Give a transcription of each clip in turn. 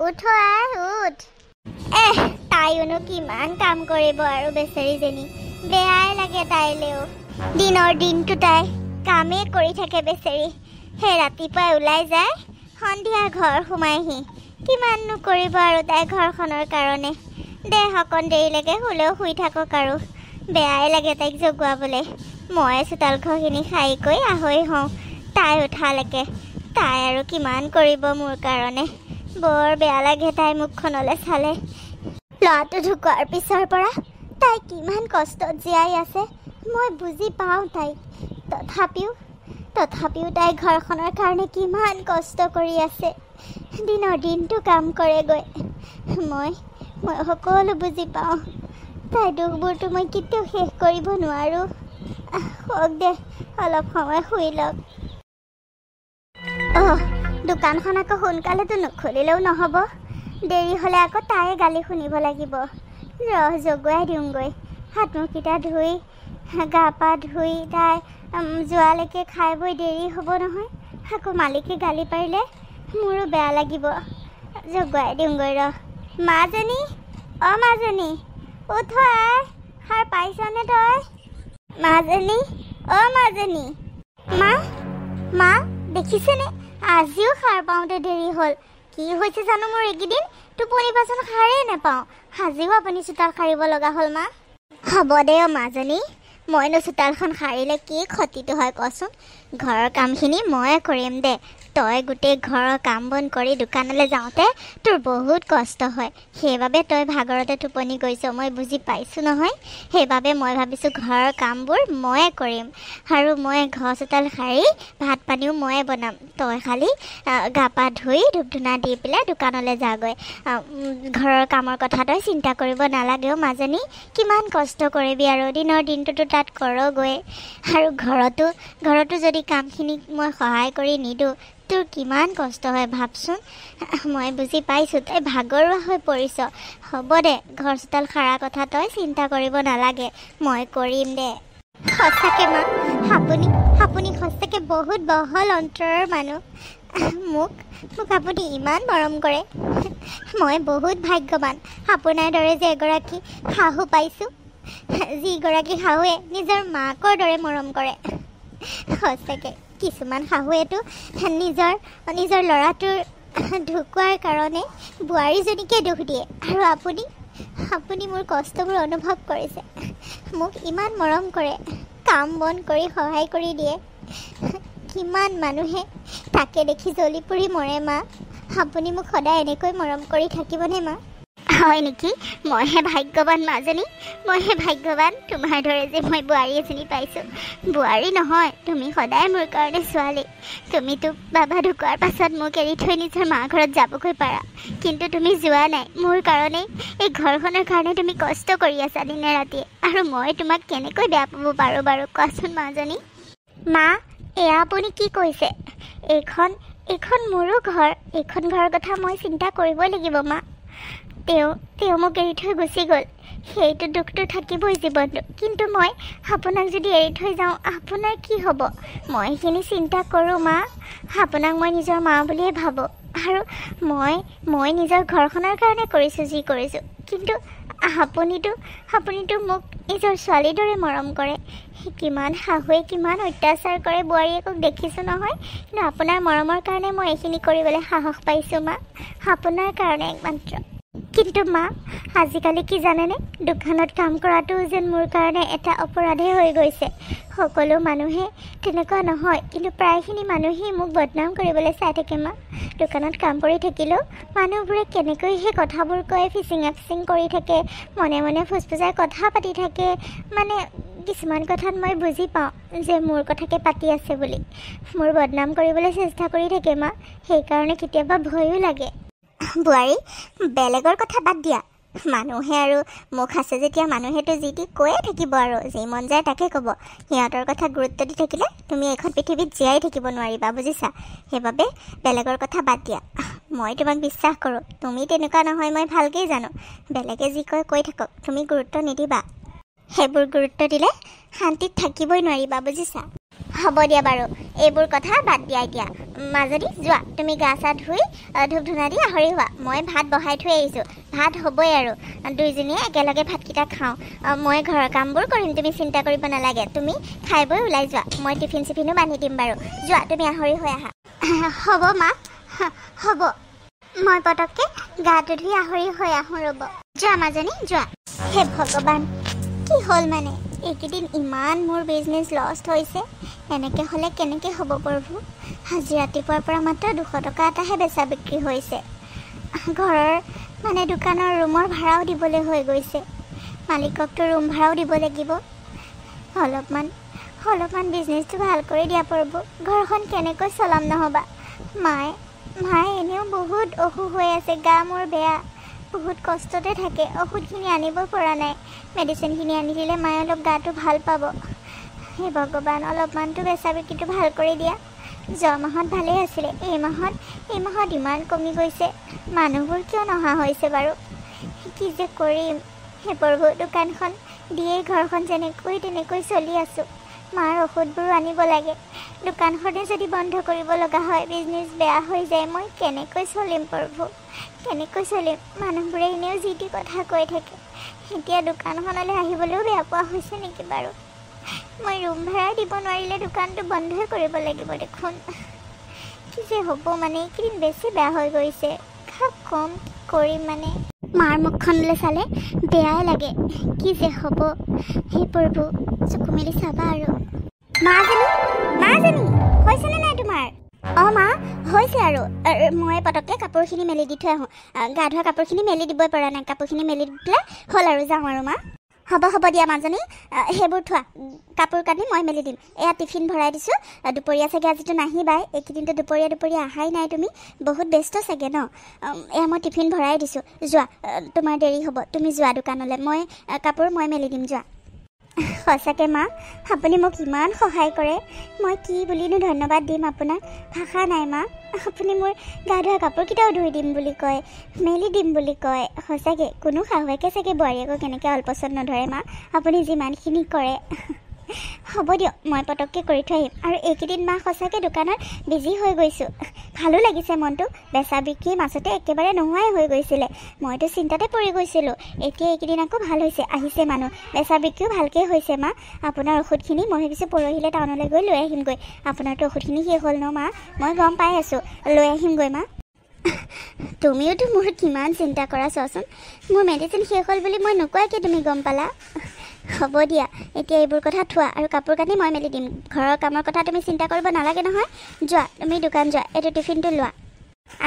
উঠ আই উঠ তাইনো কিমান কাম কৰিব আৰু বেচেৰীজনী বেয়াই লাগে তাইলেও দিনৰ দিনটো তাই কামেই কৰি থাকে বেচেৰী সেই ৰাতিপুৱাই ওলাই যায় সন্ধিয়া ঘৰ সোমাইহি কিমাননো কৰিব আৰু তাই ঘৰখনৰ কাৰণে দেহ অকণ দেৰিলৈকে শুলেও শুই থাকক আৰু বেয়াই লাগে তাইক জগুৱাবলৈ মই চোতাল ঘৰখিনি খাই কৈ আহৰি হওঁ তাই উঠালৈকে তাই আৰু কিমান কৰিব মোৰ কাৰণে বৰ বেয়া লাগে তাই মুখখনলৈ চালে ল'ৰাটো ঢুকোৱাৰ পিছৰ পৰা তাই কিমান কষ্টত জীয়াই আছে মই বুজি পাওঁ তাইক তথাপিও তাই ঘৰখনৰ কাৰণে কিমান কষ্ট কৰি আছে দিনৰ দিনটো কাম কৰেগৈ মই সকলো বুজি পাওঁ তাই দুখবোৰতো মই কেতিয়াও শেষ কৰিব নোৱাৰোঁ হওক দে অলপ সময় শুই লওক দোকানখন আকৌ সোনকালেতো নুখুলিলেও নহ'ব দেৰি হ'লে আকৌ তাই গালি শুনিব লাগিব জগুৱাই দিওঁগৈ হাত মুখকেইটা ধুই গা পা ধুই তাই যোৱালৈকে খাই বৈ দেৰি হ'ব নহয় আকৌ মালিকে গালি পাৰিলে মোৰো বেয়া লাগিব জগুৱাই দিওঁগৈ মাজনী মাজনী উঠ আই সাৰ পাইছনে তই মাজনী মাজনী মা দেখিছেনে আজিও সাৰ পাওঁতে দেৰি হ'ল কি হৈছে জানো মোৰ এইকেইদিন টোপনি পাচন সাৰেই নাপাওঁ আজিও আপুনি চোতাল সাৰিব লগা হ'ল মা হ'ব দে মাজনী মইনো চোতালখন সাৰিলে কি ক্ষতিটো হয় কচোন ঘৰৰ কামখিনি মই কৰিম দে তই গোটেই ঘৰৰ কাম বন কৰি দোকানলৈ যাওঁতে তোৰ বহুত কষ্ট হয় সেইবাবে তই ভাগৰতে টোপনি গৈছ মই বুজি পাইছোঁ নহয় সেইবাবে মই ভাবিছোঁ ঘৰৰ কামবোৰ ময়ে কৰিম আৰু মই ঘৰ চোতাল সাৰি ভাত পানীও ময়ে বনাম তই খালি গা পা ধুই ধূপ ধূনা দি পেলাই দোকানলৈ যাগৈ ঘৰৰ কামৰ কথা তই চিন্তা কৰিব নালাগেও মাজনী কিমান কষ্ট কৰিবি আৰু দিনৰ দিনটোতো তাত কৰগৈ আৰু ঘৰতো যদি কামখিনি মই সহায় কৰি নিদিওঁ তোৰ কিমান কষ্ট হয় ভাবচোন মই বুজি পাইছোঁ তই ভাগৰুৱা হৈ পৰিছ হ'ব দে ঘৰ চোতাল সাৰা কথা তই চিন্তা কৰিব নালাগে মই কৰিম দে সঁচাকৈ মা আপুনি সঁচাকৈ বহুত বহল অন্তৰৰ মানুহ মোক আপুনি ইমান মৰম কৰে মই বহুত ভাগ্যৱান আপোনাৰ দৰে যে এগৰাকী শাহু পাইছোঁ যিগৰাকী শাহুৱে নিজৰ মাকৰ দৰে মৰম কৰে সঁচাকৈ কিছুমান শাহুৱেতো নিজৰ ল'ৰাটোৰ ঢুকোৱাৰ কাৰণে বোৱাৰীজনীকে দুখ দিয়ে আৰু আপুনি মোৰ কষ্টবোৰ অনুভৱ কৰিছে মোক ইমান মৰম কৰে কাম বন কৰি সহায় কৰি দিয়ে কিমান মানুহে তাকে দেখি জ্বলি পুৰি মৰে মা আপুনি মোক সদায় এনেকৈ মৰম কৰি থাকিবনে মা হয় নেকি মইহে ভাগ্যৱান মাজনী মইহে ভাগ্যৱান তোমাৰ দৰে যে মই বোৱাৰী এজনী পাইছোঁ বোৱাৰী নহয় তুমি সদায় মোৰ কাৰণে ছোৱালী তুমিতো বাবা ঢুকোৱাৰ পাছত মোক এৰি থৈ নিজৰ মা ঘৰত যাবগৈ পাৰা কিন্তু তুমি যোৱা নাই মোৰ কাৰণেই এই ঘৰখনৰ কাৰণে তুমি কষ্ট কৰি আছা দিনে ৰাতিয়ে আৰু মই তোমাক কেনেকৈ বেয়া পাব পাৰোঁ বাৰু কোৱাচোন মাজনী মা এয়া আপুনি কি কৈছে এইখন মোৰো ঘৰ এইখন ঘৰৰ কথা মই চিন্তা কৰিবই লাগিব মা তেওঁ মোক এৰি থৈ গুচি গ'ল সেইটো দুখটো থাকিবই জীৱনটো কিন্তু মই আপোনাক যদি এৰি থৈ যাওঁ আপোনাৰ কি হ'ব মই সেইখিনি চিন্তা কৰোঁ মা আপোনাক মই নিজৰ মা বুলিয়ে ভাবোঁ আৰু মই নিজৰ ঘৰখনৰ কাৰণে কৰিছোঁ যি কৰিছোঁ কিন্তু আপুনিতো মোক নিজৰ ছোৱালীৰ দৰে মৰম কৰে কিমান শাহুৱে কিমান অত্যাচাৰ কৰে বোৱাৰীয়েকক দেখিছোঁ নহয় কিন্তু আপোনাৰ মৰমৰ কাৰণে মই এইখিনি কৰিবলৈ সাহস পাইছোঁ মা আপোনাৰ কাৰণে একমাত্ৰ কিন্তু মা আজিকালি কি জানেনে দোকানত কাম কৰাটো যেন মোৰ কাৰণে এটা অপৰাধে হৈ গৈছে সকলো মানুহে তেনেকুৱা নহয় কিন্তু প্ৰায়খিনি মানুহেই মোক বদনাম কৰিবলৈ চাই থাকে মা দোকানত কাম কৰি থাকিলেও মানুহবোৰে কেনেকৈ সেই কথাবোৰ কয় ফিচিং কৰি থাকে মনে মনে ফুচফুচাই কথা পাতি থাকে মানে কিছুমান কথাত মই বুজি পাওঁ যে মোৰ কথাকে পাতি আছে বুলি মোৰ বদনাম কৰিবলৈ চেষ্টা কৰি থাকে মা সেইকাৰণে কেতিয়াবা ভয়ো লাগে বোৱাৰী বেলেগৰ কথা বাদ দিয়া মানুহে আৰু মুখ আছে যেতিয়া মানুহেতো যি টি কৈয়ে থাকিব আৰু যি মন যায় তাকে ক'ব সিহঁতৰ কথা গুৰুত্ব দি থাকিলে তুমি এখন পৃথিৱীত জীয়াই থাকিব নোৱাৰিবা বুজিছা সেইবাবে বেলেগৰ কথা বাদ দিয়া মই তোমাক বিশ্বাস কৰোঁ তুমি তেনেকুৱা নহয় মই ভালকেই জানো বেলেগে যি কয় কৈ থাকক তুমি গুৰুত্ব নিদিবা সেইবোৰ গুৰুত্ব দিলে শান্তিত থাকিবই নোৱাৰিবা বুজিছা হ'ব দিয়া বাৰু এইবোৰ কথা বাদ দিয়া এতিয়া মাজনী যোৱা তুমি গা চা ধুই ধূপ ধূনা দি আহৰি হোৱা মই ভাত বহাই থৈ আহিছোঁ ভাত হ'বই আৰু দুইজনীয়ে একেলগে ভাতকেইটা খাওঁ মই ঘৰৰ কামবোৰ কৰিম তুমি চিন্তা কৰিব নালাগে তুমি খাই বৈ ওলাই যোৱা মই টিফিন চিফিনো বান্ধি দিম বাৰু যোৱা তুমি আহৰি হৈ আহা হ'ব মা হ'ব মই পটককৈ গাটো ধুই আহৰি হৈ আহোঁ ৰ'ব যোৱা মাজনী যোৱা হে ভগৱান কি হ'ল মানে এইকেইদিন ইমান মোৰ বিজনেছ লষ্ট হৈছে এনেকৈ হ'লে কেনেকৈ হ'ব প্ৰভু আজি ৰাতিপুৱাৰ পৰা মাত্ৰ 200 টকা এটাহে বেচা বিক্ৰী হৈছে ঘৰৰ মানে দোকানৰ ৰুমৰ ভাড়াও দিবলৈ হৈ গৈছে মালিককতো ৰুম ভাড়াও দিব লাগিব অলপমান বিজনেছটো ভাল কৰি দিয়া প্ৰভু ঘৰখন কেনেকৈ চলাম নহ'বা মায়ে এনেও বহুত অসুখ হৈ আছে গা মোৰ বেয়া বহুত কষ্টতে থাকে ঔষধখিনি আনিব পৰা নাই মেডিচিনখিনি আনি দিলে মায়ে অলপ গাটো ভাল পাব হে ভগৱান অলপমানটো বেচা বিক্ৰীটো ভাল কৰি দিয়া যোৱা মাহত ভালেই আছিলে এই মাহত ইমান কমি গৈছে মানুহবোৰ কিয় নহা হৈছে বাৰু কি যে কৰিম হে প্ৰভু দোকানখন দিয়েই ঘৰখন তেনেকৈ চলি আছোঁ মাৰ ঔষধবোৰো আনিব লাগে দোকানখনে যদি বন্ধ কৰিব লগা হয় বিজনেছ বেয়া হৈ যায় মই কেনেকৈ চলিম প্ৰভু কেনেকৈ চলিম মানুহবোৰে এনেও যি টি কথা কৈ থাকে এতিয়া দোকানখনলৈ আহিবলৈও বেয়া পোৱা হৈছে নেকি বাৰু মই ৰুম ভাড়া দিব নোৱাৰিলে দোকানটো বন্ধই কৰিব লাগিব দেখোন কি যে হ'ব মানে এইকেইদিন বেছি বেয়া হৈ গৈছে খাপ কম কৰিম মানে মাৰ মুখখনলৈ চালে বেয়াই লাগে কি যে হ'ব সেই প্ৰভু চকু মেলি চাবা আৰু মাজনী হৈছেনে নাই তোমাৰ অঁ মা হৈছে আৰু মই পটককৈ কাপোৰখিনি মেলি দি থৈ আহোঁ গা ধোৱা কাপোৰখিনি মেলি দিবই পৰা নাই কাপোৰখিনি মেলি দি পেলাই হ'ল আৰু যাওঁ আৰু মা হ'ব দিয়া মাজনী সেইবোৰ থোৱা কাপোৰ কানি মই মেলি দিম এয়া টিফিন ভৰাই দিছোঁ দুপৰীয়া চাগে আজিতো নাহিবাই এইকেইদিনটো দুপৰীয়া অহাই নাই তুমি বহুত ব্যস্ত চাগে ন এয়া মই টিফিন ভৰাই দিছোঁ যোৱা তোমাৰ দেৰি হ'ব তুমি যোৱা দোকানলৈ কাপোৰ মই মেলি দিম যোৱা সঁচাকৈ মা আপুনি মোক ইমান সহায় কৰে মই কি বুলিনো ধন্যবাদ দিম আপোনাক ভাষা নাই মা আপুনি মোৰ গা ধোৱা কাপোৰকেইটাও ধুই দিম বুলি কয় মেলি দিম বুলি কয় সঁচাকৈ কোনো শাহুৱেকে চাগে বোৱাৰীয়েকক কেনেকৈ অলপচন্দ নধৰে মা আপুনি যিমানখিনি কৰে হ'ব দিয়ক মই পটককৈ কৰি থৈ আহিম আৰু এইকেইদিন মা সঁচাকৈ দোকানত বিজি হৈ গৈছোঁ ভালো লাগিছে মনটো বেচা বিক্ৰী মাজতে একেবাৰে নোহোৱাই হৈ গৈছিলে মইতো চিন্তাতে পৰি গৈছিলোঁ এতিয়া এইকেইদিন আকৌ ভাল হৈছে আহিছে মানুহ বেচা বিক্ৰীও ভালকৈ হৈছে মা আপোনাৰ ঔষধখিনি মই ভাবিছোঁ পৰহিলৈ টাউনলৈ গৈ লৈ আহিমগৈ আপোনাৰতো ঔষধখিনি শেষ হ'ল ন মা মই গম পাই আছোঁ লৈ আহিমগৈ মা তুমিওতো মোৰ কিমান চিন্তা কৰা চোৱাচোন মোৰ মেডিচিন শেষ হ'ল বুলি মই নোকোৱাকৈ তুমি গম পালা হ'ব দিয়া এতিয়া এইবোৰ কথা থোৱা আৰু কাপোৰ কানি মই মেলি দিম ঘৰৰ কামৰ কথা তুমি চিন্তা কৰিব নালাগে নহয় যোৱা তুমি দোকান যোৱা এইটো টিফিনটো লোৱা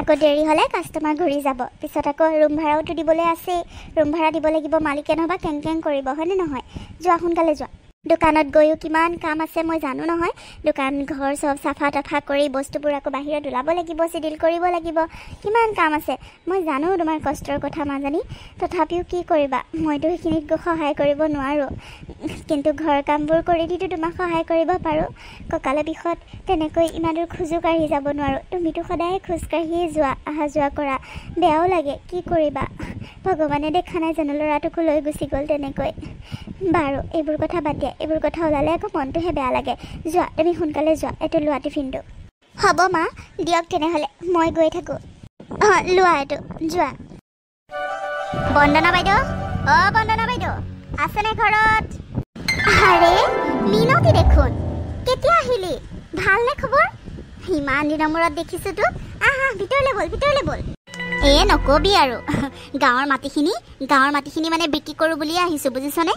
আকৌ দেৰি হ'লে কাষ্টমাৰ ঘূৰি যাব পিছত আকৌ ৰুম ভাড়াওতো দিবলৈ আছেই ৰুম ভাড়া দিব লাগিব মালিকে নহ'বা কেং কৰিব হয়নে নহয় যোৱা সোনকালে যোৱা দোকানত গৈও কিমান কাম আছে মই জানো নহয় দোকান ঘৰ চব চাফা তাফা কৰি বস্তুবোৰ আকৌ বাহিৰত ওলাব লাগিব চিডিল কৰিব লাগিব কিমান কাম আছে মই জানো তোমাৰ কষ্টৰ কথা মাজনী তথাপিও কি কৰিবা মইতো সেইখিনিত সহায় কৰিব নোৱাৰোঁ কিন্তু ঘৰৰ কামবোৰ কৰি দিতো তোমাক সহায় কৰিব পাৰোঁ কঁকালৰ বিষত তেনেকৈ ইমান দূৰ খোজো কাঢ়ি যাব নোৱাৰোঁ তুমিতো সদায় খোজকাঢ়িয়ে যোৱা অহা যোৱা কৰা বেয়াও লাগে কি কৰিবা ভগৱানে দেখা নাই জানো ল'ৰাটোকো লৈ গুচি গ'ল তেনেকৈ বাৰু এইবোৰ কথা বাদ দিয়া এইবোৰ কথা ওলালে আকৌ মনটোহে বেয়া লাগে যোৱা তুমি সোনকালে যোৱা এইটো লোৱা টিফিনটো হ'ব মা দিয়ক তেনেহ'লে মই গৈ থাকোঁ অঁ লোৱা এইটো যোৱা বন্দনা বাইদেউ বন্দনা বাইদেউ আছেনে ঘৰত আৰে মিনতি দেখোন কেতিয়া আহিলি ভালনে খবৰ ইমান দিনৰ মূৰত দেখিছোঁ তোক আহা ভিতৰলৈ ব'ল নকবি আৰু গাঁৱৰ মাটিখিনি মানে বিক্ৰী কৰোঁ বুলিয়ে আহিছোঁ বুজিছনে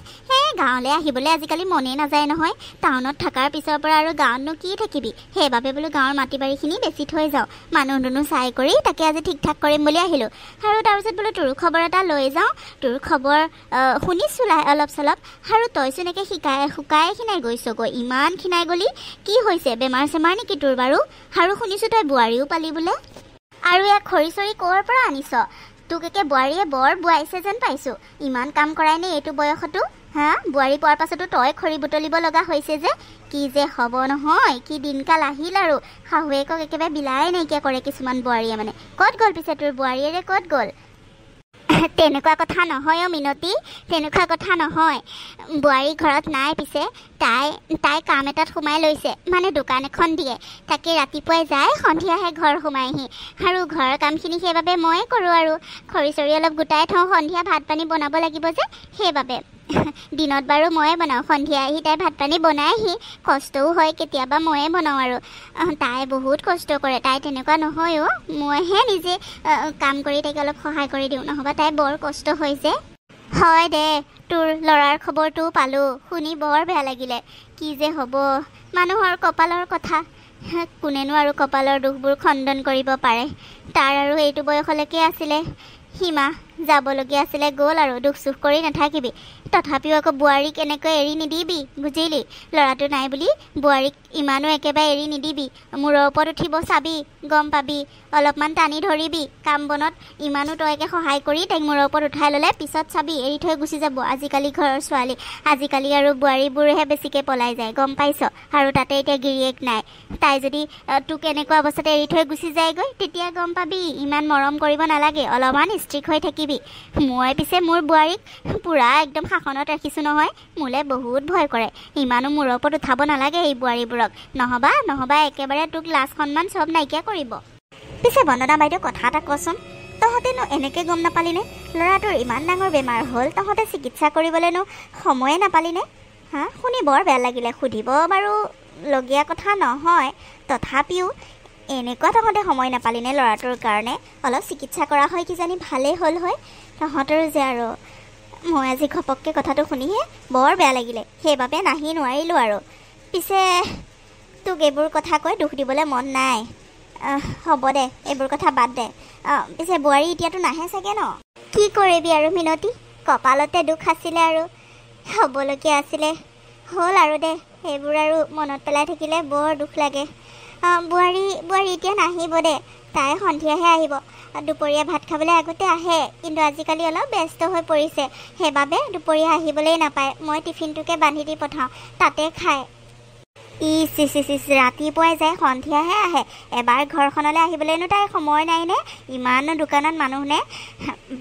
গাঁৱলৈ আহিবলৈ আজিকালি মনেই নাযায় নহয় টাউনত থকাৰ পিছৰ পৰা আৰু গাঁৱতনো কি থাকিবি সেইবাবে বোলো গাঁৱৰ মাটি বাৰীখিনি বেচি থৈ যাওঁ মানুহ দুনুহ চাই কৰি তাকে আজি ঠিক ঠাক কৰিম বুলি আহিলোঁ আৰু তাৰপিছত বোলো তোৰ খবৰ এটা লৈ যাওঁ তোৰ খবৰ শুনিছোঁ অলপ চলপ আৰু তইচোন একে শুকাই খিনাই গৈছগৈ ইমান খিনাই গ'লি কি হৈছে বেমাৰ চেমাৰ নেকি তোৰ বাৰু আৰু শুনিছোঁ তই বোৱাৰীও পালি বোলে আৰু ইয়াক খৰি চৰি ক'ৰ পৰা আনিছ তোক একে বোৱাৰীয়ে বৰ বোৱাইছে যেন পাইছোঁ ইমান কাম কৰাই নে এইটো বয়সতো বোৱাৰী পোৱাৰ পাছতো তই খৰি বুটলিব লগা হৈছে যে কি যে হ'ব নহয় কি দিনকাল আহিল আৰু শাহুৱেকক একেবাৰে বিলাই নাইকিয়া কৰে কিছুমান বোৱাৰীয়ে মানে ক'ত গ'ল পিছে তোৰ বোৱাৰীয়েৰে ক'ত গ'ল তেনেকুৱা কথা নহয় মিনতি, তেনেকুৱা কথা নহয়। বোৱাৰী ঘৰত নাই, পিছে তাই কাম এটাত সোমাই লৈছে, মানে দোকান এখন দিয়ে। তাকে ৰাতিপুৱাই যায়, সন্ধিয়াহে ঘৰ সোমাইহি। আৰু ঘৰৰ কামখিনি সেইবাবে ময়ে কৰোঁ আৰু। খৰি চৰি অলপ গোটাই থওঁ, সন্ধিয়া ভাত পানী বনাব লাগিব যে, সেইবাবে। দিনত বাৰু ময়ে বনাওঁ, সন্ধিয়া আহি তাই ভাত পানী বনাইহি। কষ্টও হয়, কেতিয়াবা ময়ে বনাওঁ আৰু। তাই বহুত কষ্ট কৰে, তাই তেনেকুৱা নহয় অ'। মইহে নিজে কাম কৰি তাইক অলপ সহায় কৰি দিওঁ, নহ'বা তাই বৰ কষ্ট হৈছে। হয় দে, তোৰ ল'ৰাৰ খবৰটো পালোঁ, শুনি বৰ বেয়া লাগিলে। কি যে হ'ব, মানুহৰ কপালৰ কথা। কোনেনো আৰু কপালৰ দুখবোৰ খণ্ডন কৰিব পাৰে। তাৰ আৰু এইটো বয়সলৈকে আছিলে সীমা, যাবলগীয়া আছিলে, গ'ল আৰু। দুখ চুখ কৰি নাথাকিবি। তথাপিও আকৌ বোৱাৰীক এনেকৈ এৰি নিদিবি, বুজিলি? ল'ৰাটো নাই বুলি বোৱাৰীক ইমানো একেবাৰে এৰি নিদিবি। মূৰৰ ওপৰত উঠিব চাবি, গম পাবি। অলপমান টানি ধৰিবি। কাম বনত ইমানো তইকে সহায় কৰি তাইক মূৰৰ ওপৰত উঠাই ল'লে পিছত চাবি এৰি থৈ গুচি যাব। আজিকালি ঘৰৰ ছোৱালী, আজিকালি আৰু বোৱাৰীবোৰেহে বেছিকৈ পলাই যায়, গম পাইছ? আৰু তাতে এতিয়া গিৰিয়েক নাই। তাই যদি তোক এনেকুৱা অৱস্থাতে এৰি থৈ গুচি যায়গৈ, তেতিয়া গম পাবি ইমান মৰম কৰিব নালাগে, অলপমান ষ্ট্ৰিক্ট হৈ থাকিবি। মই পিছে মোৰ বোৱাৰীক পূৰা একদম শাসনত ৰাখিছোঁ নহয়। মোলৈ বহুত ভয় কৰে। ইমানো মূৰৰ ওপৰত উঠাব নালাগে এই বোৱাৰীবোৰক, নহবা একেবাৰে তোক লাজ সন্মান চব নাইকিয়া কৰিব। পিছে বন্দনা বাইদেউ, কথা এটা কচোন, তহঁতেনো এনেকৈ গম নাপালিনে ল'ৰাটোৰ ইমান ডাঙৰ বেমাৰ হ'ল? তহঁতে চিকিৎসা কৰিবলৈনো সময়ে নাপালিনে? শুনি বৰ বেয়া লাগিলে। সুধিব বাৰু লগীয়া কথা নহয়, তথাপিও এনেকুৱা তহঁতে সময় নাপালিনে ল'ৰাটোৰ কাৰণে? অলপ চিকিৎসা কৰা হয় কিজানি ভালেই হ'ল হয়। তহঁতৰো যে আৰু। মই আজি ঘপককৈ কথাটো শুনিহে বৰ বেয়া লাগিলে, সেইবাবে নাহি নোৱাৰিলোঁ আৰু। পিছে তোক এইবোৰ কথা কৈ দুখ দিবলৈ মন নাই। হ'ব দে, এইবোৰ কথা বাদ দে। পিছে বোৱাৰী এতিয়াতো নাহে চাগে ন? কি কৰিবি আৰু মিনতি, কপালতে দুখ আছিলে আৰু হ'বলগীয়া আছিলে, হ'ল আৰু দে। সেইবোৰ আৰু মনত পেলাই থাকিলে বৰ দুখ লাগে। বোৱাৰী এতিয়া নাহিব দে, তাই সন্ধিয়াহে আহিব। দুপৰীয়া ভাত খাবলৈ আগতে আহে, কিন্তু আজিকালি অলপ ব্যস্ত হৈ পৰিছে, সেইবাবে দুপৰীয়া আহিবলৈ নাপায়। মই টিফিনটোকে বান্ধি দি পঠাওঁ, তাতে খায়। ইচ ৰাতিপুৱাই যায়, সন্ধিয়াহে আহে। এবাৰ ঘৰখনলৈ আহিবলৈনো তাইৰ সময় নাইনে? ইমানো দোকানত মানুহ নে?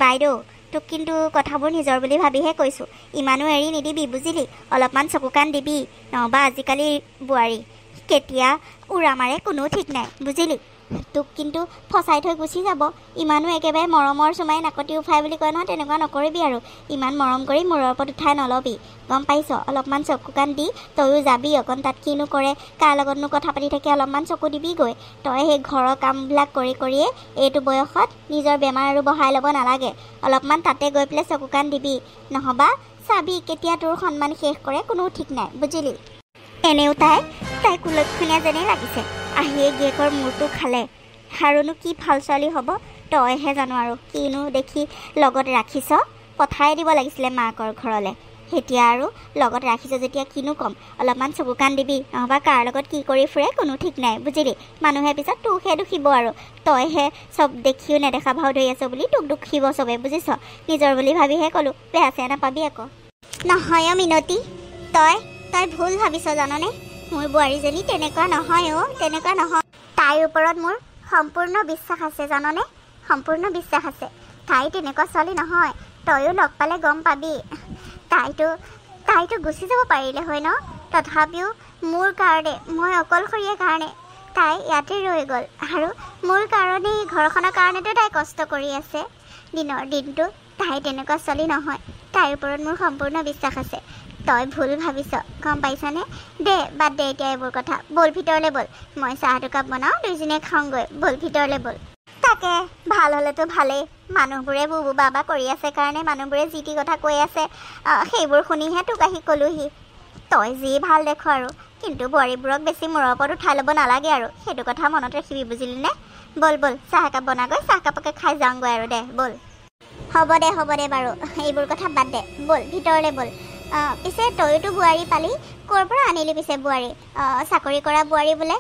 বাইদেউ, তোক কিন্তু কথাবোৰ নিজৰ বুলি ভাবিহে কৈছোঁ। ইমানো এৰি নিদিবি, বুজিলি? অলপমান চকু কাণ দিবি, নহবা আজিকালি বোৱাৰী কেতিয়া উৰা মাৰে কোনো ঠিক নাই, বুজিলি? তোক কিন্তু ফচাই থৈ গুচি যাব। ইমানো একেবাৰে মৰমৰ চুমাই নাকতি উফাই বুলি কয় নহয়, তেনেকুৱা নকৰিবি আৰু। ইমান মৰম কৰি মূৰৰ ওপৰত উঠাই নল'বি, গম পাইছ? অলপমান চকু কাণ দি তয়ো যাবি অকণ, তাত কিনো কৰে, কাৰ লগতনো কথা পাতি থাকে, অলপমান চকু দিবিগৈ। তই সেই ঘৰৰ কামবিলাক কৰিয়ে এইটো বয়সত নিজৰ বেমাৰ আৰু বঢ়াই ল'ব নালাগে। অলপমান তাতে গৈ পেলাই চকু কাণ দিবি, নহবা চাবি কেতিয়া তোৰ সন্মান শেষ কৰে কোনো ঠিক নাই, বুজিলি? এনেও তাই কুলক্ষণীয়া যেনেই লাগিছে, আহিয়ে গিয়েকৰ মূৰটো খালে। আৰুনো কি ভাল ছোৱালী হ'ব, তইহে জানো আৰু। কিনো দেখি লগত ৰাখিছ, পঠাই দিব লাগিছিলে মাকৰ ঘৰলৈ। এতিয়া আৰু লগত ৰাখিছ যেতিয়া কিনো ক'ম, অলপমান চকু কাণ দিবি, নহবা কাৰ লগত কি কৰি ফুৰে কোনো ঠিক নাই, বুজিলি? মানুহে পিছত তোকহে দুখিব আৰু। তইহে চব দেখিও নেদেখা ভাও ধৰি আছ বুলি তোক দুখিব চবে, বুজিছ? নিজৰ বুলি ভাবিহে ক'লোঁ, বেয়া চেয়া নাপাবি আকৌ। নহয় মিনতি, তই ভুল ভাবিছ জাননে? মোৰ বোৱাৰীজনী তেনেকুৱা নহয় অ', তেনেকুৱা নহয়। তাইৰ ওপৰত মোৰ সম্পূৰ্ণ বিশ্বাস আছে জাননে? সম্পূৰ্ণ বিশ্বাস আছে। তাই তেনেকুৱা ছোৱালী নহয়, তয়ো লগ পালে গম পাবি। তাইতো গুচি যাব পাৰিলে হয় ন? তথাপিও মোৰ কাৰণে, মই অকলশৰীয়া কাৰণে তাই ইয়াতে ৰৈ গ'ল। আৰু মোৰ কাৰণেই, ঘৰখনৰ কাৰণেতো তাই কষ্ট কৰি আছে দিনৰ দিনটো। তাই তেনেকুৱা ছোৱালী নহয়, তাইৰ ওপৰত মোৰ সম্পূৰ্ণ বিশ্বাস আছে। তই ভুল ভাবিছ, গম পাইছনে? দে বাদ দে এতিয়া এইবোৰ কথা, ব'ল ভিতৰলৈ ব'ল। মই চাহ দুকাপ বনাওঁ, দুইজনীয়ে খাওঁগৈ, ব'ল ভিতৰলৈ ব'ল। তাকে ভাল হ'লেতো ভালেই। মানুহবোৰে বুবু বাবা কৰি আছে কাৰণে মানুহবোৰে যি টি কথা কৈ আছে, সেইবোৰ শুনিহে তোক আহি ক'লোহি। তই যি ভাল দেখো আৰু, কিন্তু বোৱাৰীবোৰক বেছি মূৰৰ ওপৰত উঠাই ল'ব নালাগে আৰু, সেইটো কথা মনত ৰাখিবি, বুজিলিনে? ব'ল চাহ একাপ বনাগৈ, চাহকাপকে খাই যাওঁগৈ আৰু, দে ব'ল। হ'ব দে বাৰু, এইবোৰ কথা বাদ দে, ব'ল ভিতৰলৈ ব'ল। পিছে তইতো বোৱাৰী পালি, ক'ৰ পৰা আনিলি পিছে বোৱাৰী? চাকৰি কৰা বোৱাৰী বোলে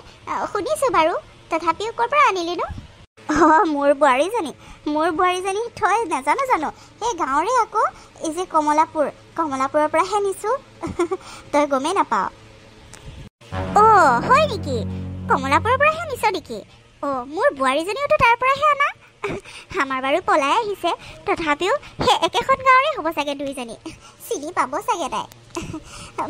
শুনিছোঁ বাৰু, তথাপিও ক'ৰ পৰা আনিলিনো? মোৰ বোৱাৰীজনী তই নাজানো জানো? সেই গাঁৱৰে আকৌ, এই যে কমলাপুৰৰ পৰাহে নিছোঁ। তই গমেই নাপাৱ? হয় নেকি? কমলাপুৰৰ পৰাহে নিছ নেকি? মোৰ বোৱাৰীজনীওতো তাৰ পৰাহে আনা। আমাৰ বাৰু পলাই আহিছে, তথাপিও সেই একেখন গাঁৱৰে হ'ব চাগে দুইজনী, চিনি পাব চাগে তাই।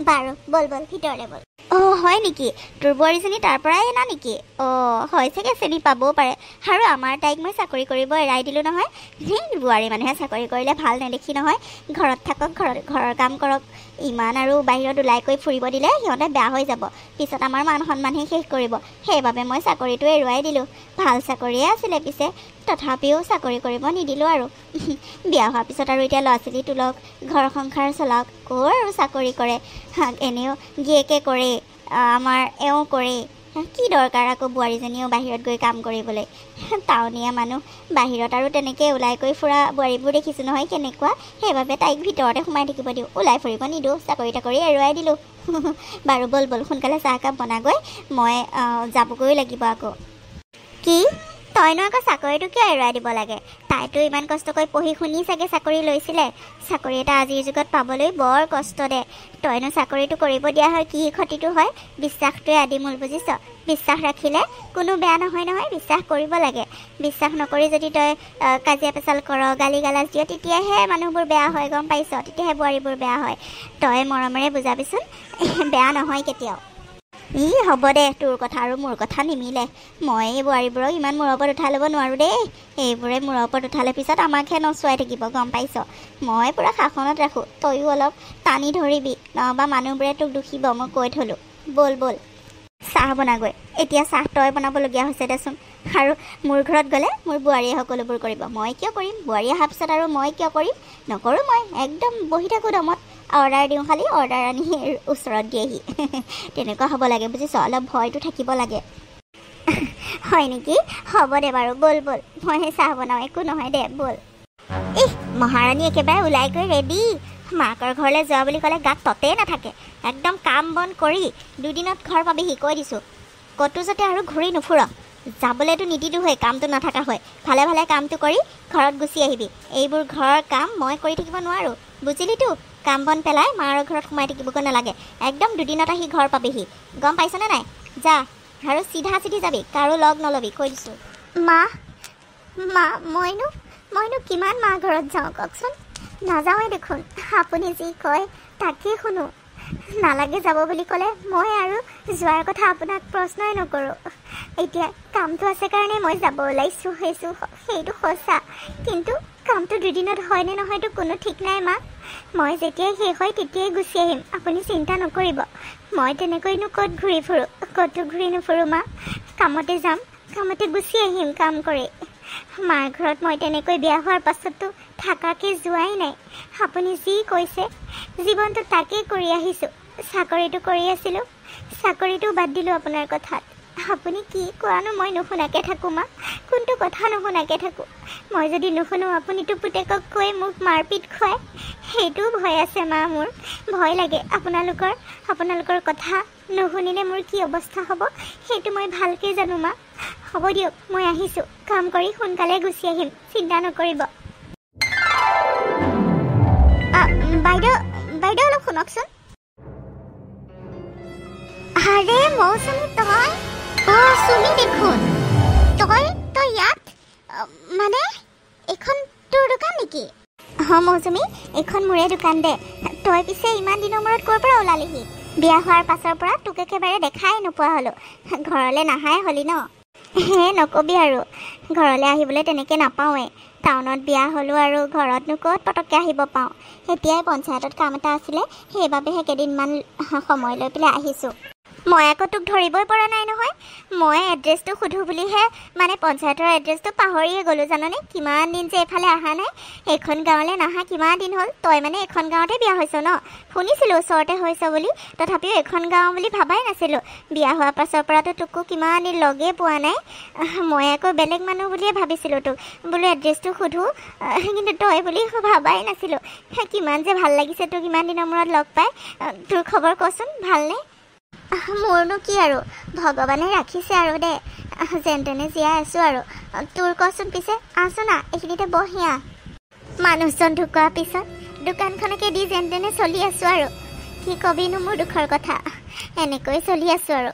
বাৰু বল বল ভিতৰলৈ বল। অঁ হয় নেকি, তোৰ বোৱাৰীজনী তাৰ পৰাই এনা নেকি? অঁ হয় চাগে, চিনি পাবও পাৰে। আৰু আমাৰ তাইক মই চাকৰি কৰিব এৰাই দিলোঁ নহয়। বোৱাৰী মানুহে চাকৰি কৰিলে ভাল নেদেখি নহয়। ঘৰত থাকক, ঘৰৰ কাম কৰক, ইমান আৰু বাহিৰত ওলাই কৰি ফুৰিব দিলে সিহঁতে বেয়া হৈ যাব, পিছত আমাৰ মান সন্মানহে শেষ কৰিব। সেইবাবে মই চাকৰিটো এৰুৱাই দিলোঁ। ভাল চাকৰিয়ে আছিলে পিছে, তথাপিও চাকৰি কৰিব নিদিলোঁ আৰু। বিয়া হোৱাৰ পিছত আৰু এতিয়া ল'ৰা ছোৱালী তোলক, ঘৰ সংসাৰ চলাওক, ক'ৰ আৰু চাকৰি কৰে। এনেও গিয়েকে কৰে, আমাৰ এওঁ কৰে, কি দৰকাৰ আকৌ বোৱাৰীজনীও বাহিৰত গৈ কাম কৰিবলৈ। টাউনীয়া মানুহ, বাহিৰত আৰু তেনেকৈ ওলাই কৰি ফুৰা বোৱাৰীবোৰ দেখিছোঁ নহয় কেনেকুৱা। সেইবাবে তাইক ভিতৰতে সোমাই থাকিব দিওঁ, ওলাই ফুৰিব নিদিওঁ, চাকৰি তাকৰি এৰুৱাই দিলোঁ। বাৰু ব'ল ব'ল সোনকালে চাহ একাপ বনাগৈ, মই যাবগৈ লাগিব আকৌ। কি তইনো আকৌ চাকৰিটো কিয় এৰুৱাই দিব লাগে? তাইতো ইমান কষ্ট কৰি পঢ়ি শুনি চাগে চাকৰি লৈছিলে। চাকৰি এটা আজিৰ যুগত পাবলৈ বৰ কষ্ট দে। তইনো চাকৰিটো কৰিব দিয়া হয় কি ক্ষতিটো হয়? বিশ্বাসটোৱে আদিমূল, বুজিছ? বিশ্বাস ৰাখিলে কোনো বেয়া নহয় নহয়, বিশ্বাস কৰিব লাগে। বিশ্বাস নকৰি যদি তই কাজিয়া পেচাল কৰ, গালি গালাজ দিয়, তেতিয়াহে মানুহবোৰ বেয়া হয়, গম পাইছ? তেতিয়াহে বোৱাৰীবোৰ বেয়া হয়। তই মৰমেৰে বুজাবিচোন, বেয়া নহয় কেতিয়াও। হ'ব দে, তোৰ কথা আৰু মোৰ কথা নিমিলে। মই এই বোৱাৰীবোৰক ইমান মূৰৰ ওপৰত উঠাই ল'ব নোৱাৰোঁ দেই। এইবোৰে মূৰৰ ওপৰত উঠালে পিছত আমাকহে নচুৱাই থাকিব, গম পাইছ? মই পূৰা শাসনত ৰাখোঁ, তয়ো অলপ টানি ধৰিবি, নহবা মানুহবোৰে তোক দুখিব, মই কৈ থলোঁ। ব'ল ব'ল চাহ বনাগৈ। এতিয়া চাহ তই বনাবলগীয়া হৈছে দেচোন। আৰু মোৰ ঘৰত গ'লে মোৰ বোৱাৰীয়ে সকলোবোৰ কৰিব, মই কিয় কৰিম? বোৱাৰী অহাৰ পিছত আৰু মই কিয় কৰিম? নকৰোঁ, মই একদম বহি থাকোঁ দমত। অৰ্ডাৰ দিওঁ, খালি অৰ্ডাৰ আনি ওচৰত দিয়েহি। তেনেকুৱা হ'ব লাগে, বুজিছ? অলপ ভয়টো থাকিব লাগে। হয় নেকি? হ'ব দে বাৰু, ব'ল ব'ল, মইহে চাহ বনাওঁ, একো নহয় দে, ব'ল। মহাৰাণী একেবাৰে ওলাই গৈ ৰেডি। মাকৰ ঘৰলৈ যোৱা বুলি ক'লে গাত ততেই নাথাকে। একদম কাম বন কৰি দুদিনত ঘৰ পাবিহি, কৈ দিছোঁ। ক'তো যাতে আৰু ঘূৰি নুফুৰ, যাবলৈতো নিদিলোঁ হয়, কামটো নাথাকা হয়। ভালে ভালে কামটো কৰি ঘৰত গুচি আহিবি। এইবোৰ ঘৰৰ কাম মই কৰি থাকিব নোৱাৰোঁ, বুজিলিতো? কাম বন পেলাই মাৰ ঘৰত সোমাই থাকিবগৈ নালাগে। একদম দুদিনত আহি ঘৰ পাবিহি, গম পাইছনে নাই? যা, আৰু চিধা চিধি যাবি, কাৰো লগ নল'বি, কৈ দিছোঁ। মা মইনো কিমান মা ঘৰত যাওঁ কওকচোন? নাযাওঁৱে দেখোন, আপুনি যি কয় তাকেই শুনো। নালাগে যাব বুলি ক'লে মই আৰু যোৱাৰ কথা আপোনাক প্ৰশ্নই নকৰোঁ। এতিয়া কামটো আছে কাৰণে মই যাব ওলাইছোঁ, সেইটো সঁচা। কিন্তু কামটো দুদিনত হয়নে নহয়তো কোনো ঠিক নাই মা। মই যেতিয়াই শেষ হয় তেতিয়াই গুচি আহিম, আপুনি চিন্তা নকৰিব। মই তেনেকৈনো ক'ত ঘূৰি ফুৰোঁ? ক'তো ঘূৰি নুফুৰোঁ মা। কামতে যাম, কামতে গুচি আহিম কাম কৰি। মাৰ ঘৰত মই তেনেকৈ বিয়া হোৱাৰ পাছতো থাকাকে যোৱাই নাই। আপুনি যি কৈছে জীৱনটো তাকেই কৰি আহিছোঁ। চাকৰিটো কৰি আছিলোঁ, চাকৰিটো বাদ দিলোঁ আপোনাৰ কথাত। আপুনি কি কোৱানো মই নুশুনাকৈ থাকোঁ মা? কোনটো কথা নুশুনাকৈ থাকোঁ? মই যদি নুশুনো আপুনিতো পুতেকক কৈ মোক মাৰপিট খুৱায়। সেইটোও ভয় আছে মা, মোৰ ভয় লাগে। আপোনালোকৰ কথা নুশুনিলে মোৰ কি অৱস্থা হ'ব সেইটো মই ভালকৈ জানো মা। হ'ব দিয়ক, মই আহিছোঁ, কাম কৰি সোনকালে গুচি আহিম, চিন্তা নকৰিব। বাইদেউ অলপ শুনকচোন। আৰে মৌচুমী, তই? চুমি দেখোন। তই ইয়াত? মানে এইখন তোৰ দোকান নেকি? মৌচুমী, এইখন মোৰে দোকান দে। তই পিছে ইমান দিনৰ মূৰত ক'ৰ পৰা ওলালিহি? বিয়া হোৱাৰ পাছৰ পৰা তোক একেবাৰে দেখাই নোপোৱা হ'লোঁ। ঘৰলৈ নাহাই হ'লি ন? নকবি আৰু, ঘৰলৈ আহিবলৈ তেনেকৈ নাপাওঁৱেই। টাউনত বিয়া হ'লোঁ আৰু ঘৰতনো ক'ত পটককৈ আহিব পাওঁ। এতিয়াই পঞ্চায়তত কাম এটা আছিলে, সেইবাবেহে কেইদিনমান সময় লৈ পেলাই আহিছোঁ। মই আকৌ তোক ধৰিবই পৰা নাই নহয়। মই এড্ৰেছটো সোধোঁ বুলিহে মানে পঞ্চায়তৰ এড্ৰেছটো পাহৰিয়ে গ'লোঁ জাননে? কিমান দিন যে এইফালে অহা নাই, এইখন গাঁৱলৈ নাহা কিমান দিন হ'ল। তই মানে এইখন গাঁৱতে বিয়া হৈছ ন? শুনিছিলোঁ ওচৰতে হৈছ বুলি, তথাপিও এইখন গাঁও বুলি ভাবাই নাছিলোঁ। বিয়া হোৱাৰ পাছৰ পৰাতো তোকো কিমান দিন লগেই পোৱা নাই। মই আকৌ বেলেগ মানুহ বুলিয়ে ভাবিছিলোঁ তোক, বোলো এড্ৰেছটো সোধোঁ, কিন্তু তই বুলি ভাবাই নাছিলোঁ। কিমান যে ভাল লাগিছে তোক ইমান দিনৰ মূৰত লগ পাই। তোৰ খবৰ কচোন, ভালনে? মোৰনো কি আৰু, ভগৱানে ৰাখিছে আৰু দে, যেন তেনে জীয়াই আছোঁ আৰু। তোৰ কচোন পিছে, আছোঁ না এইখিনিতে বহিয়া। মানুহজন ঢুকোৱাৰ পিছত দোকানখনকে দি যেন তেনে চলি আছোঁ আৰু। কি কবিনো মোৰ দুখৰ কথা, এনেকৈ চলি আছোঁ আৰু।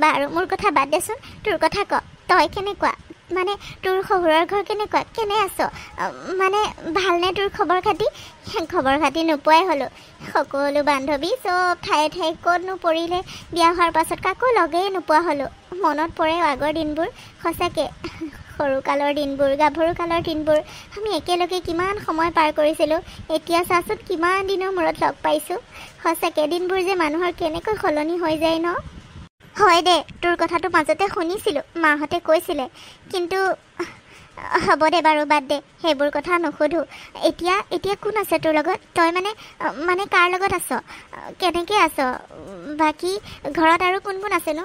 বাৰু মোৰ কথা বাদ দেচোন, তোৰ কথা ক, তই কেনেকুৱা? মানে তোৰ শহুৰৰ ঘৰ কেনেকুৱা, কেনে আছ, মানে ভালনে তোৰ খবৰ খাতি নোপোৱাই হ'লোঁ। সকলো বান্ধৱী চব ঠায়ে ঠায়ে ক'তনো পৰিলে, বিয়া হোৱাৰ পাছত কাকো লগেই নোপোৱা হ'লোঁ। মনত পৰে আগৰ দিনবোৰ, সঁচাকৈ সৰুকালৰ দিনবোৰ, গাভৰু কালৰ দিনবোৰ। আমি একেলগে কিমান সময় পাৰ কৰিছিলোঁ। এতিয়া চাচোন কিমান দিনৰ মূৰত লগ পাইছোঁ। সঁচাকৈ দিনবোৰ যে মানুহৰ কেনেকৈ সলনি হৈ যায় ন। হয় দে, তোৰ কথাটো মাজতে শুনিছিলোঁ, মাহঁতে কৈছিলে, কিন্তু হ'ব দে বাৰু, বাদ দে, সেইবোৰ কথা নুসুধোঁ। এতিয়া কোন আছে তোৰ লগত? তই মানে কাৰ লগত আছ, কেনেকৈ আছ? বাকী ঘৰত আৰু কোন কোন আছেনো?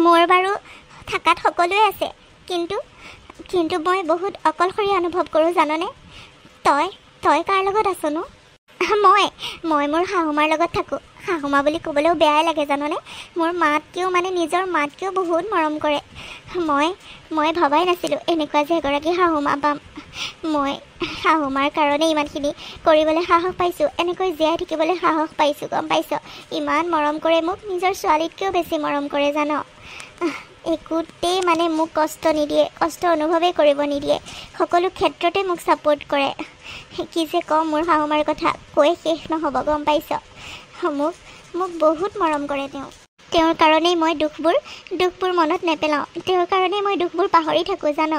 মোৰ বাৰু থাকাত সকলোৱে আছে, কিন্তু মই বহুত অকলশৰীয়া অনুভৱ কৰোঁ জাননে। তই কাৰ লগত আছনো? মই মোৰ শাহুমাৰ লগত থাকোঁ। শাহুমা বুলি ক'বলৈও বেয়াই লাগে জাননে। মোৰ মাতকৈও, মানে নিজৰ মাতকৈও বহুত মৰম কৰে। মই ভবাই নাছিলোঁ এনেকুৱা যে এগৰাকী শাহুমা পাম। মই শাহুমাৰ কাৰণে ইমানখিনি কৰিবলৈ সাহস পাইছোঁ, এনেকৈ জীয়াই থাকিবলৈ সাহস পাইছোঁ, গম পাইছ। ইমান মৰম কৰে মোক, নিজৰ ছোৱালীতকৈও বেছি মৰম কৰে জান। একোতেই মানে মোক কষ্ট নিদিয়ে, কষ্ট অনুভৱেই কৰিব নিদিয়ে। সকলো ক্ষেত্ৰতে মোক ছাপোৰ্ট কৰে। কি যে কওঁ মোৰ শাহুমাৰ কথা, কৈ শেষ নহ'ব, গম পাইছ। মোক বহুত মৰম কৰে তেওঁ। তেওঁৰ কাৰণেই মই দুখবোৰ মনত নেপেলাওঁ। তেওঁৰ কাৰণেই মই দুখবোৰ পাহৰি থাকোঁ জান।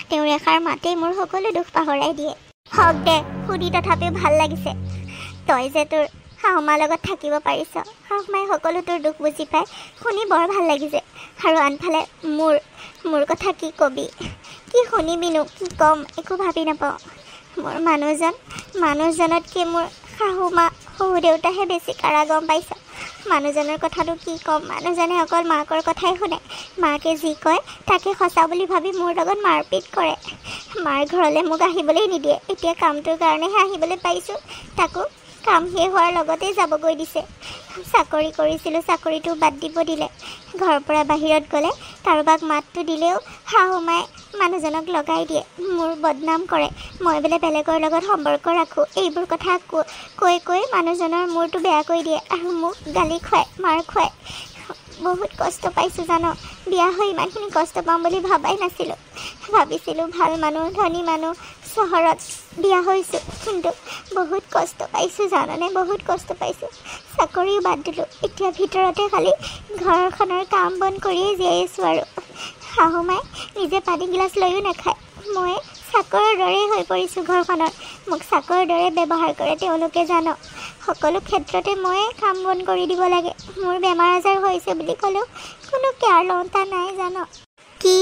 তেওঁৰ এষাৰ মাতেই মোৰ সকলো দুখ পাহৰাই দিয়ে। হওক দে, শুনি তথাপিও ভাল লাগিছে। তই যে তোৰ শাহুমাৰ লগত থাকিব পাৰিছ, শাহুমাই সকলো তোৰ দুখ বুজি পায়, শুনি বৰ ভাল লাগিছে। আৰু আনফালে মোৰ কথা কি ক'বি, কি শুনিবিনো, কি ক'ম, একো ভাবি নাপাওঁ। মোৰ মানুহজনতকৈ মোৰ শাহুমা শহু দেউতাহে বেছি কাৰা, গম পাইছ। মানুহজনৰ কথাটো কি ক'ম, মানুহজনে অকল মাকৰ কথাই শুনে। মাকে যি কয় তাকে সঁচা বুলি ভাবি মোৰ লগত মাৰপিট কৰে। মাৰ ঘৰলৈ মোক আহিবলৈ নিদিয়ে। এতিয়া কামটোৰ কাৰণেহে আহিবলৈ পাইছোঁ, তাকো কাম শেষ হোৱাৰ লগতেই যাবগৈ দিছে। চাকৰি কৰিছিলোঁ, চাকৰিটো বাদ দিব দিলে। ঘৰৰ পৰা বাহিৰত গ'লে কাৰোবাক মাতটো দিলেও শাহুমাই মানুহজনক লগাই দিয়ে, মোৰ বদনাম কৰে। মই বোলে বেলেগৰ লগত সম্পৰ্ক ৰাখোঁ, এইবোৰ কথা কৈ মানুহজনৰ মূৰটো বেয়া কৰি দিয়ে আৰু মোক গালি খুৱায়, মাৰ খুৱায়। বহুত কষ্ট পাইছোঁ জান। বিয়া হৈ ইমানখিনি কষ্ট পাম বুলি ভাবাই নাছিলোঁ। ভাবিছিলোঁ ভাল মানুহ, ধনী মানুহ, চহৰত বিয়া হৈছোঁ, কিন্তু বহুত কষ্ট পাইছোঁ জাননে, বহুত কষ্ট পাইছোঁ। চাকৰিও বাদ দিলোঁ, এতিয়া ভিতৰতে খালি ঘৰখনৰ কাম বন কৰিয়েই জীয়াই আছোঁ। আৰু শাহুমাই নিজে পানী গিলাচ লৈও নাখায়। মই চাকৰৰ দৰেই হৈ পৰিছোঁ ঘৰখনত। মোক চাকৰৰ দৰে ব্যৱহাৰ কৰে তেওঁলোকে জান। সকলো ক্ষেত্ৰতে ময়ে কাম বন কৰি দিব লাগে। মোৰ বেমাৰ আজাৰ হৈছে বুলি ক'লেও কোনো কেয়াৰ লওঁতা নাই জান। কি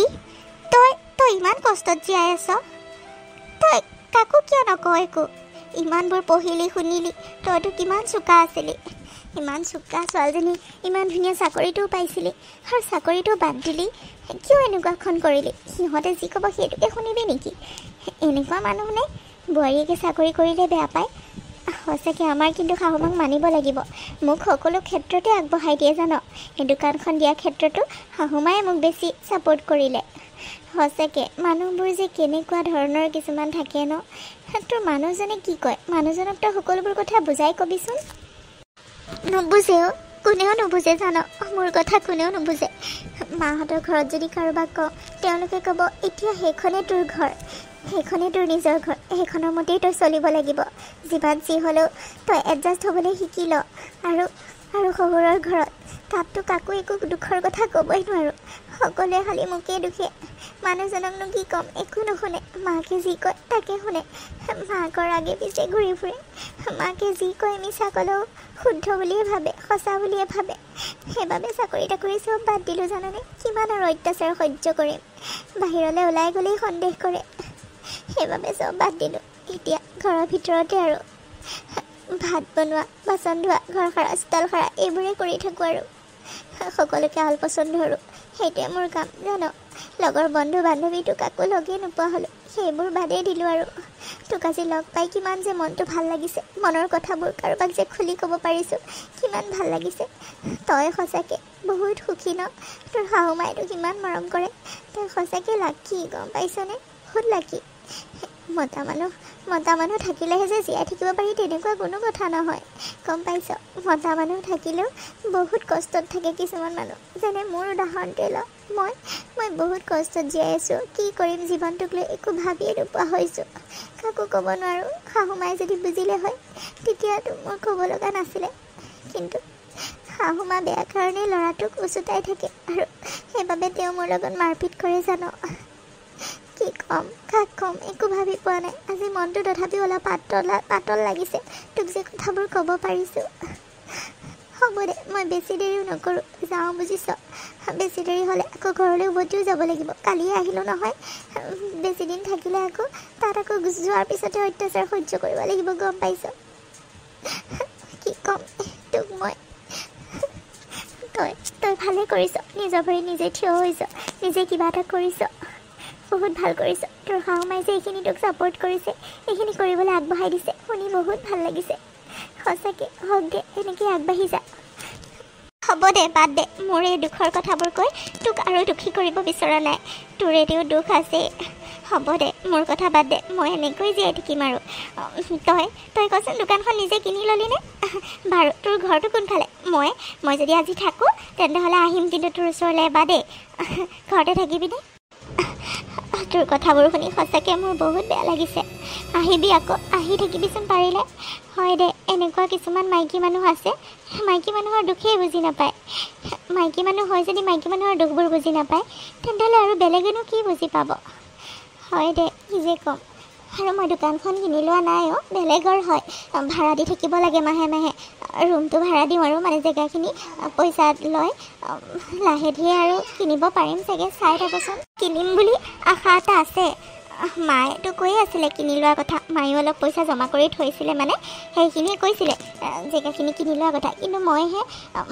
তই ইমান কষ্টত জীয়াই আছ? তই কাকো কিয় নকওঁ একো? ইমানবোৰ পঢ়িলি শুনিলি, তইতো কিমান চোকা আছিলি। ইমান চোকা ছোৱালীজনী, ইমান ধুনীয়া চাকৰিটোও পাইছিলি, আৰু চাকৰিটো বাদ দিলি। কিয় এনেকুৱাখন কৰিলি? সিহঁতে যি ক'ব সেইটোকে শুনিবি নেকি? এনেকুৱা মানুহ নে বোৱাৰীয়েকে চাকৰি কৰিলে বেয়া পায়? সঁচাকৈ আমাৰ কিন্তু শাহুমাক মানিব লাগিব। মোক সকলো ক্ষেত্ৰতে আগবঢ়াই দিয়ে জান। এই দোকানখন দিয়াৰ ক্ষেত্ৰতো শাহুমায়ে মোক বেছি ছাপোৰ্ট কৰিলে। সঁচাকৈ মানুহবোৰ যে কেনেকুৱা ধৰণৰ কিছুমান থাকে ন। তোৰ মানুহজনে কি কয়? মানুহজনক তই সকলোবোৰ কথা বুজাই কবিচোন। নুবুজেও, কোনেও নুবুজে জান। মোৰ কথা কোনেও নুবুজে। মাহঁতৰ ঘৰত যদি কাৰোবাক কওঁ, তেওঁলোকে ক'ব এতিয়া সেইখনেই তোৰ ঘৰ, সেইখনেই তোৰ নিজৰ ঘৰ, সেইখনৰ মতেই তই চলিব লাগিব। যিমান যি হ'লেও তই এডজাষ্ট হ'বলৈ শিকি ল। আৰু শহুৰৰ ঘৰত তাততো কাকো একো দুখৰ কথা ক'বই নোৱাৰোঁ। সকলোৱে খালি মোকেই দুখে। মানুহজনকনো কি ক'ম, একো নুশুনে। মাকে যি কয় তাকে শুনে। মাকৰ আগে পিছে ঘূৰি ফুৰে। মাকে যি কয় মিছা ক'লেও শুদ্ধ বুলিয়ে ভাবে, সঁচা বুলিয়ে ভাবে। সেইবাবে চাকৰি তাকৰি চব বাদ দিলোঁ জানানে। কিমান আৰু অত্যাচাৰ সহ্য কৰিম। বাহিৰলৈ ওলাই গ'লেই সন্দেহ কৰে। সেইবাবে চব বাদ দিলোঁ। এতিয়া ঘৰৰ ভিতৰতে আৰু ভাত বনোৱা, বাচন ধোৱা, ঘৰ সাৰা, চোতাল সাৰা, এইবোৰেই কৰি থাকোঁ আৰু সকলোকে আলপৈচান ধৰোঁ। সেইটোৱে মোৰ কাম জান। লগৰ বন্ধু বান্ধৱীটো কাকো লগেই নোপোৱা হ'লোঁ, সেইবোৰ বাদেই দিলোঁ। আৰু তোক আজি লগ পাই কিমান যে মনটো ভাল লাগিছে। মনৰ কথাবোৰ কাৰোবাক যে খুলি ক'ব পাৰিছোঁ, কিমান ভাল লাগিছে। তই সঁচাকৈ বহুত সুখী ন। তোৰ শাহুমাইটো কিমান মৰম কৰে। তই সঁচাকৈ লাকি, গম পাইছনে, বহুত লাকি। মতা মানুহ থাকিলেহে যে জীয়াই থাকিব পাৰি তেনেকুৱা কোনো কথা নহয় গম পাইছ মতা মানুহ থাকিলেও বহুত কষ্টত থাকে কিছুমান মানুহ যেনে মোৰ উদাহৰণটোৱে ল মই বহুত কষ্টত জীয়াই আছোঁ কি কৰিম জীৱনটোক লৈ একো ভাবিয়ে নোপোৱা হৈছোঁ কাকো ক'ব নোৱাৰোঁ শাহুমাই যদি বুজিলে হয় তেতিয়াতো মোৰ ক'ব লগা নাছিলে কিন্তু শাহুমা বেয়া কাৰণে ল'ৰাটোক উচুতাই থাকে আৰু সেইবাবে তেওঁ মোৰ লগত মাৰপিট কৰে জানো কি কম কাক কম একো ভাবি পোৱা নাই আজি মনটো তথাপিও অলপ পাতল লাগিছে তোক যে কথাবোৰ ক'ব পাৰিছোঁ হ'ব দে মই বেছি দেৰিও নকৰোঁ যাওঁ বুজিছ বেছি দেৰি হ'লে আকৌ ঘৰলৈ উভতিও যাব লাগিব কালিয়ে আহিলোঁ নহয় বেছি দিন থাকিলে আকৌ তাত আকৌ যোৱাৰ পিছতে অত্যাচাৰ সহ্য কৰিব লাগিব গম পাইছ কি ক'ম তোক মই তই ভালে কৰিছ নিজৰ ভৰি নিজে থিয় হৈছ নিজে কিবা এটা কৰিছ বহুত ভাল কৰিছ তোৰ শাহুমাই যে এইখিনি তোক ছাপোৰ্ট কৰিছে এইখিনি কৰিবলৈ আগবঢ়াই দিছে শুনি বহুত ভাল লাগিছে সঁচাকৈ হওক দে এনেকৈ আগবাঢ়ি যা হ'ব দে বাদ দে মোৰ এই দুখৰ কথাবোৰ কৈ তোক আৰু দুখী কৰিব বিচৰা নাই তোৰ এতিয়াও দুখ আছে হ'ব দে মোৰ কথা বাদ দে মই এনেকৈ জীয়াই থাকিম আৰু তই কচোন দোকানখন নিজে কিনি ল'লি নে বাৰু তোৰ ঘৰটো কোনফালে মই যদি আজি থাকোঁ তেনেহ'লে আহিম কিন্তু তোৰ ওচৰলৈ এবাৰ দেই ঘৰতে থাকিবিনে তোৰ কথাবোৰ শুনি সঁচাকৈ মোৰ বহুত বেয়া লাগিছে আহিবি আকৌ আহি থাকিবিচোন পাৰিলে হয় দে এনেকুৱা কিছুমান মাইকী মানুহ আছে মাইকী মানুহৰ দুখেই বুজি নাপায় মাইকী মানুহ হয় যদি মাইকী মানুহৰ দুখবোৰ বুজি নাপায় তেন্তেহ'লে আৰু বেলেগেনো কি বুজি পাব হয় দে কি যে ক'ম আৰু মই দোকানখন কিনি লোৱা নাই বেলেগৰ হয় ভাড়া দি থাকিব লাগে মাহে ৰুমটো ভাড়া দিওঁ আৰু মানে জেগাখিনি পইচা লয় লাহে ধীৰে আৰু কিনিব পাৰিম চাগে চাই থাকোঁচোন কিনিম বুলি আশা এটা আছে মায়েতো কৈয়ে আছিলে কিনি লোৱাৰ কথা মায়েও অলপ পইচা জমা কৰি থৈছিলে মানে সেইখিনিয়ে কৈছিলে জেগাখিনি কিনি লোৱাৰ কথা কিন্তু মইহে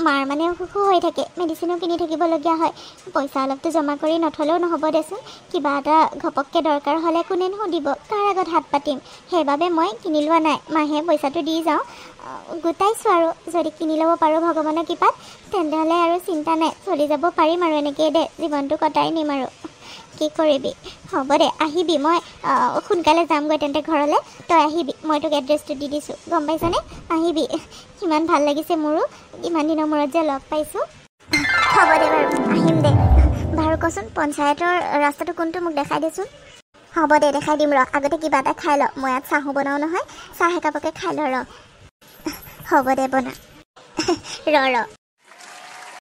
মাৰ মানে অসুখো হৈ থাকে মেডিচিনো কিনি থাকিবলগীয়া হয় পইচা অলপতো জমা কৰি নথলেও নহ'ব দেচোন কিবা এটা ঘপককৈ দৰকাৰ হ'লে কোনেনো সুধিব কাৰ আগত হাত পাতিম সেইবাবে মই কিনি লোৱা নাই মাহে পইচাটো দি যাওঁ গোটাইছোঁ আৰু যদি কিনি ল'ব পাৰোঁ ভগৱানৰ কৃপাত তেন্তেহ'লে আৰু চিন্তা নাই চলি যাব পাৰিম আৰু এনেকৈ দে জীৱনটো কটাই নিম আৰু কি কৰিবি হ'ব দে আহিবি মই সোনকালে যামগৈ তেন্তে ঘৰলৈ তই আহিবি মই তোক এড্ৰেছটো দি দিছোঁ গম পাইছনে আহিবি ইমান ভাল লাগিছে মোৰো ইমান দিনৰ মূৰত যে লগ পাইছোঁ হ'ব দে বাৰু আহিম দে বাৰু কচোন পঞ্চায়তৰ ৰাস্তাটো কোনটো মোক দেখাই দেচোন হ'ব দে দেখাই দিম ৰ আগতে কিবা এটা খাই ল মই ইয়াত চাহো বনাওঁ নহয় চাহ একাপকে খাই ল ৰ হ'ব দে বনা ৰ